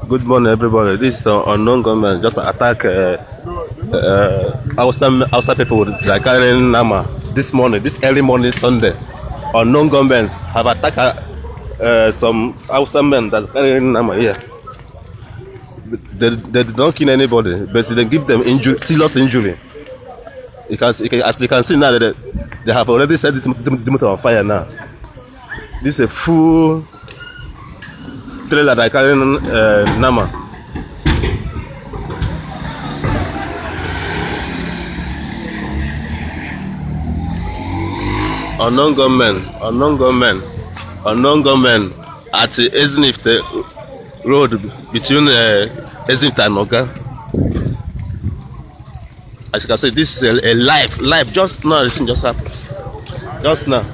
Good morning, everybody. This is an unknown gunmen just attack outside people that carrying Nama this morning, this early morning Sunday. Unknown gunmen have attacked some outside men that carrying Nama here. They don't kill anybody, but they give them serious injury. As you can see now, they have already set this motor on fire now. This is a full trailer that carrying Nama. Unknown gunmen at Ezinifte road between Ezinifte and Oga. As you can see, this is a live just now. This thing just happened. Just now.